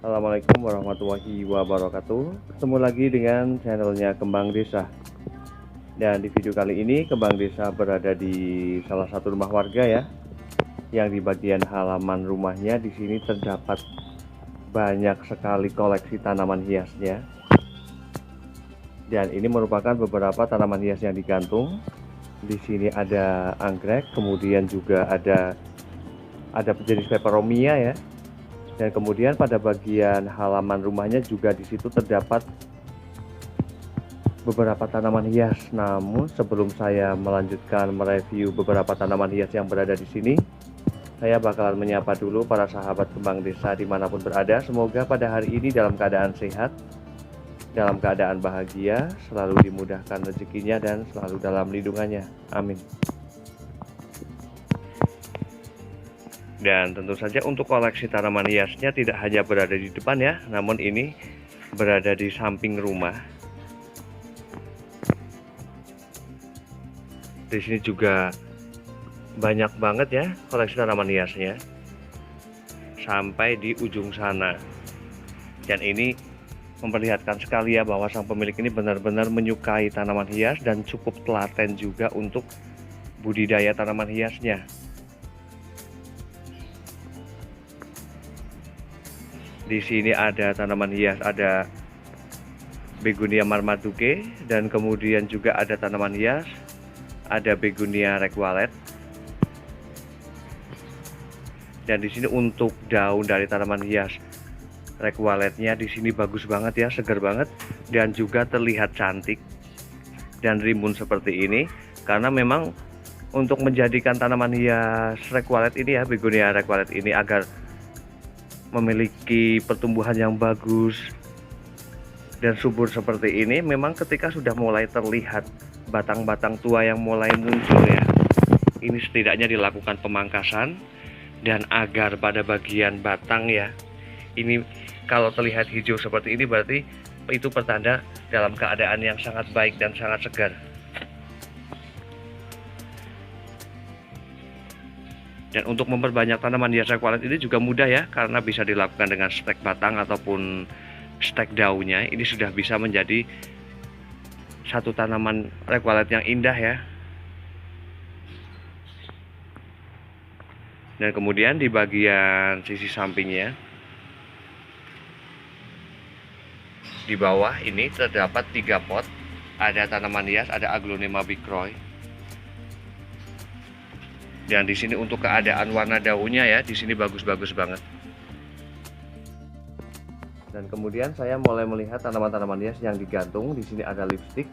Assalamualaikum warahmatullahi wabarakatuh. Ketemu lagi dengan channelnya Kembang Desa. Dan di video kali ini Kembang Desa berada di salah satu rumah warga ya, yang di bagian halaman rumahnya di sini terdapat banyak sekali koleksi tanaman hiasnya. Dan ini merupakan beberapa tanaman hias yang digantung. Di sini ada anggrek, kemudian juga ada jenis peperomia ya. Dan kemudian pada bagian halaman rumahnya juga di situ terdapat beberapa tanaman hias. Namun sebelum saya melanjutkan mereview beberapa tanaman hias yang berada di sini, saya bakalan menyapa dulu para sahabat Kembang Desa dimanapun berada. Semoga pada hari ini dalam keadaan sehat, dalam keadaan bahagia, selalu dimudahkan rezekinya dan selalu dalam lindungannya. Amin. Dan tentu saja untuk koleksi tanaman hiasnya tidak hanya berada di depan ya, namun ini berada di samping rumah. Di sini juga banyak banget ya koleksi tanaman hiasnya, sampai di ujung sana. Dan ini memperlihatkan sekali ya bahwa sang pemilik ini benar-benar menyukai tanaman hias dan cukup telaten juga untuk budidaya tanaman hiasnya. Di sini ada tanaman hias, ada Begonia Marmaduke, dan kemudian juga ada tanaman hias, ada Begonia Requalet. Dan di sini untuk daun dari tanaman hias Requaletnya di sini bagus banget ya, segar banget dan juga terlihat cantik dan rimbun seperti ini. Karena memang untuk menjadikan tanaman hias Requalet ini ya, Begonia Requalet ini agar memiliki pertumbuhan yang bagus dan subur seperti ini, memang ketika sudah mulai terlihat batang-batang tua yang mulai muncul ya, ini setidaknya dilakukan pemangkasan. Dan agar pada bagian batang ya, ini kalau terlihat hijau seperti ini berarti itu pertanda dalam keadaan yang sangat baik dan sangat segar. Dan untuk memperbanyak tanaman hias Requalet ini juga mudah ya, karena bisa dilakukan dengan stek batang ataupun stek daunnya. Ini sudah bisa menjadi satu tanaman Requalet yang indah ya. Dan kemudian di bagian sisi sampingnya, di bawah ini terdapat 3 pot. Ada tanaman hias, ada Aglonema bicroy. Dan di sini untuk keadaan warna daunnya ya, di sini bagus-bagus banget. Dan kemudian saya mulai melihat tanaman-tanaman hias yang digantung. Di sini ada lipstick.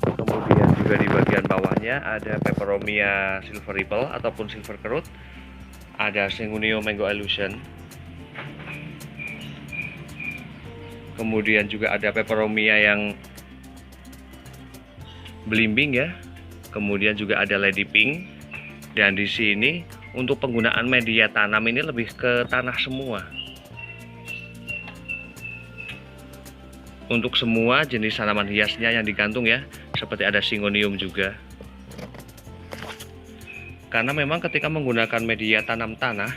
Kemudian juga di bagian bawahnya ada Peperomia Silver Ripple ataupun Silver Kerut. Ada Syngonio Mango Illusion. Kemudian juga ada Peperomia yang belimbing ya. Kemudian juga ada Lady Pink. Dan di sini untuk penggunaan media tanam ini lebih ke tanah semua. Untuk semua jenis tanaman hiasnya yang digantung ya, seperti ada Syngonium juga. Karena memang ketika menggunakan media tanam tanah,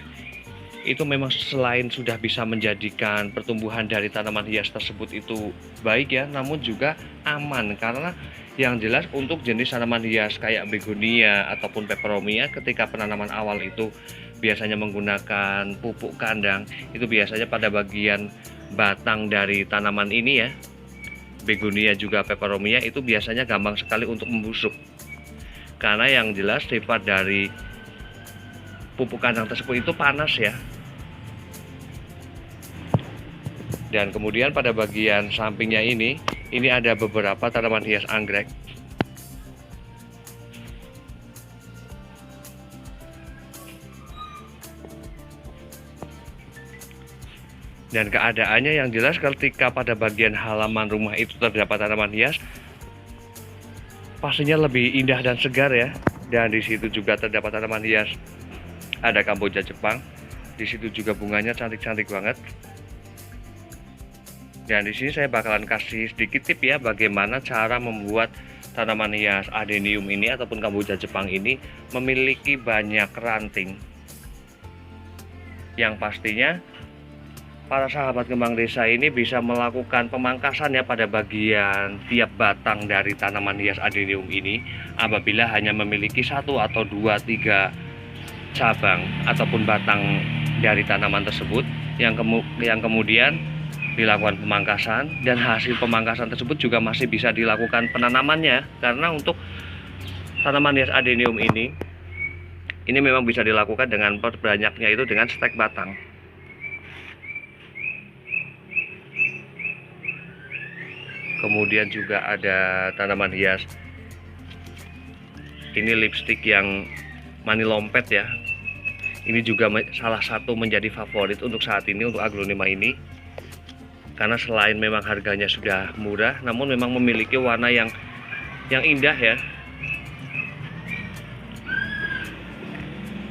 itu memang selain sudah bisa menjadikan pertumbuhan dari tanaman hias tersebut itu baik ya, namun juga aman. Karena yang jelas untuk jenis tanaman hias kayak Begonia ataupun Peperomia, ketika penanaman awal itu biasanya menggunakan pupuk kandang, itu biasanya pada bagian batang dari tanaman ini ya, Begonia juga Peperomia, itu biasanya gampang sekali untuk membusuk. Karena yang jelas sifat dari pupuk kandang tersebut itu panas ya. Dan kemudian pada bagian sampingnya ini ada beberapa tanaman hias anggrek. Dan keadaannya yang jelas ketika pada bagian halaman rumah itu terdapat tanaman hias, pastinya lebih indah dan segar ya. Dan di situ juga terdapat tanaman hias, ada Kamboja Jepang. Di situ juga bunganya cantik-cantik banget. Dan di sini saya bakalan kasih sedikit tip ya, bagaimana cara membuat tanaman hias adenium ini ataupun Kamboja Jepang ini memiliki banyak ranting. yang pastinya para sahabat kembang desa ini bisa melakukan pemangkasan ya pada bagian tiap batang dari tanaman hias adenium ini apabila hanya memiliki 1 atau 2, 3 cabang ataupun batang dari tanaman tersebut yang kemudian dilakukan pemangkasan, dan hasil pemangkasan tersebut juga masih bisa dilakukan penanamannya, karena untuk tanaman hias adenium ini memang bisa dilakukan dengan perbanyaknya itu dengan stek batang. Kemudian juga ada tanaman hias ini lipstick yang mani lompet ya. Ini juga salah satu menjadi favorit untuk saat ini untuk aglonema ini, karena selain memang harganya sudah murah, namun memang memiliki warna yang indah ya.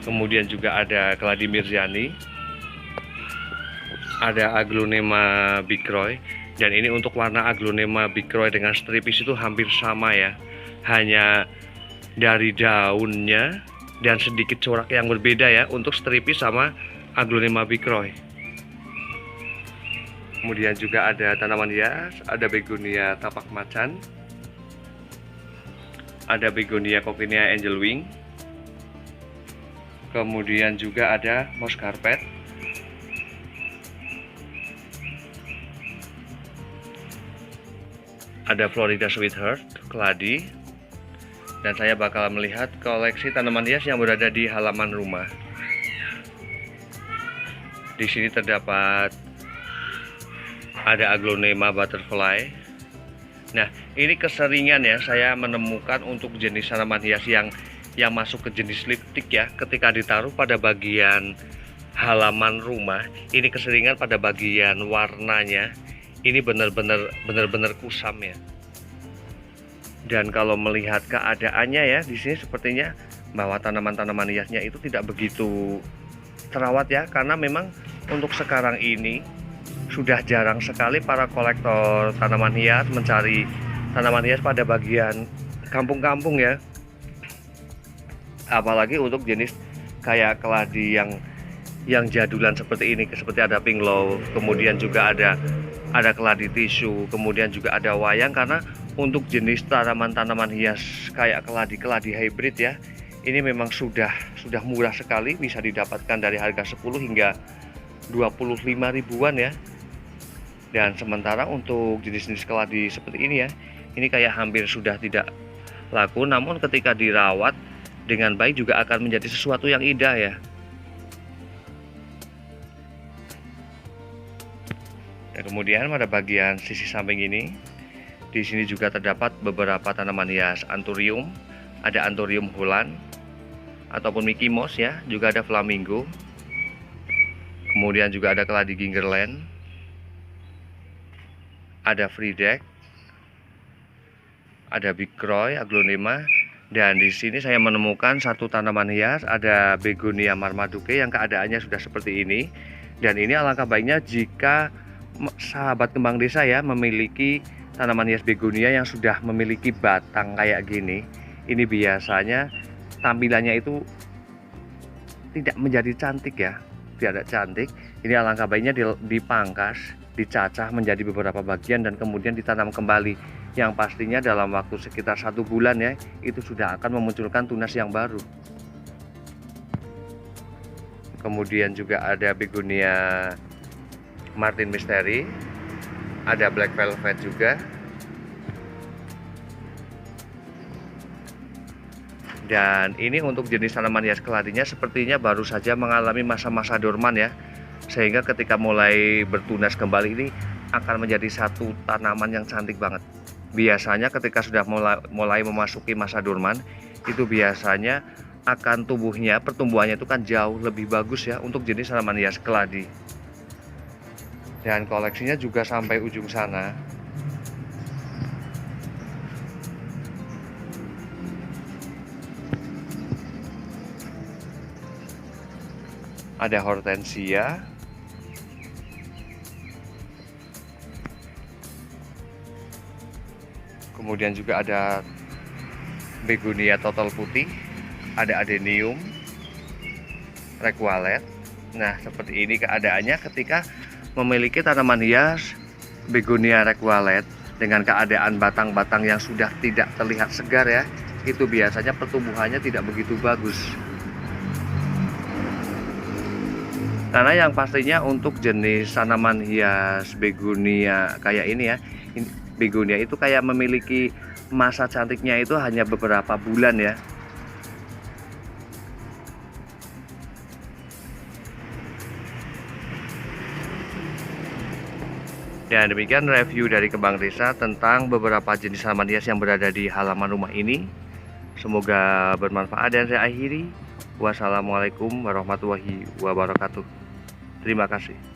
Kemudian juga ada keladi Mirjani, ada aglonema bikroy. Dan ini untuk warna aglonema bikroy dengan stripis itu hampir sama ya, hanya dari daunnya dan sedikit corak yang berbeda ya untuk stripis sama aglonema bikroy. Kemudian juga ada tanaman hias, ada begonia tapak macan, ada begonia cokinia angel wing, kemudian juga ada moss carpet, ada Florida sweetheart, keladi, dan saya bakal melihat koleksi tanaman hias yang berada di halaman rumah. Di sini terdapat ada aglonema butterfly. Nah, ini keseringan ya saya menemukan untuk jenis tanaman hias yang masuk ke jenis lipstick ya, ketika ditaruh pada bagian halaman rumah, ini keseringan pada bagian warnanya ini benar-benar kusam ya. Dan kalau melihat keadaannya ya di sini sepertinya bahwa tanaman-tanaman hiasnya itu tidak begitu terawat ya, karena memang untuk sekarang ini sudah jarang sekali para kolektor tanaman hias mencari tanaman hias pada bagian kampung-kampung ya. Apalagi untuk jenis kayak keladi yang jadulan seperti ini, seperti ada pinglow, kemudian juga ada keladi tisu, kemudian juga ada wayang. Karena untuk jenis tanaman-tanaman hias kayak keladi hybrid ya, ini memang sudah murah sekali, bisa didapatkan dari harga 10 hingga 25 ribuan ya. Dan sementara untuk jenis-jenis keladi seperti ini ya, ini kayak hampir sudah tidak laku, namun ketika dirawat dengan baik juga akan menjadi sesuatu yang indah ya. Dan kemudian pada bagian sisi samping ini, di sini juga terdapat beberapa tanaman hias anthurium, ada anthurium holland ataupun Mickey Mouse ya, juga ada flamingo. Kemudian juga ada keladi gingerland, ada Friedeck, ada bikroy, aglonema. Dan di sini saya menemukan satu tanaman hias, ada begonia marmaduke yang keadaannya sudah seperti ini. Dan ini alangkah baiknya jika sahabat kembang desa ya memiliki tanaman hias begonia yang sudah memiliki batang kayak gini. Ini biasanya tampilannya itu tidak menjadi cantik ya, tidak cantik. Ini alangkah baiknya dipangkas, dicacah menjadi beberapa bagian dan kemudian ditanam kembali, yang pastinya dalam waktu sekitar 1 bulan ya, itu sudah akan memunculkan tunas yang baru. Kemudian juga ada begonia Martin Mystery, ada black velvet juga. Dan ini untuk jenis tanaman hias keladinya sepertinya baru saja mengalami masa-masa dorman ya, sehingga ketika mulai bertunas kembali ini akan menjadi satu tanaman yang cantik banget. Biasanya ketika sudah mulai memasuki masa dorman, itu biasanya akan pertumbuhannya itu kan jauh lebih bagus ya untuk jenis tanaman hias keladi. Dan koleksinya juga sampai ujung sana. Ada hortensia, kemudian juga ada begonia total putih, ada adenium, requalet, Nah, seperti ini keadaannya ketika memiliki tanaman hias Begonia recualet dengan keadaan batang-batang yang sudah tidak terlihat segar ya. Itu biasanya pertumbuhannya tidak begitu bagus. Karena yang pastinya untuk jenis tanaman hias begonia kayak ini ya, begonia itu kayak memiliki masa cantiknya itu hanya beberapa bulan ya. Dan demikian review dari Kembang Desa tentang beberapa jenis tanaman hias yang berada di halaman rumah ini. Semoga bermanfaat dan saya akhiri. Wassalamualaikum warahmatullahi wabarakatuh. Terima kasih.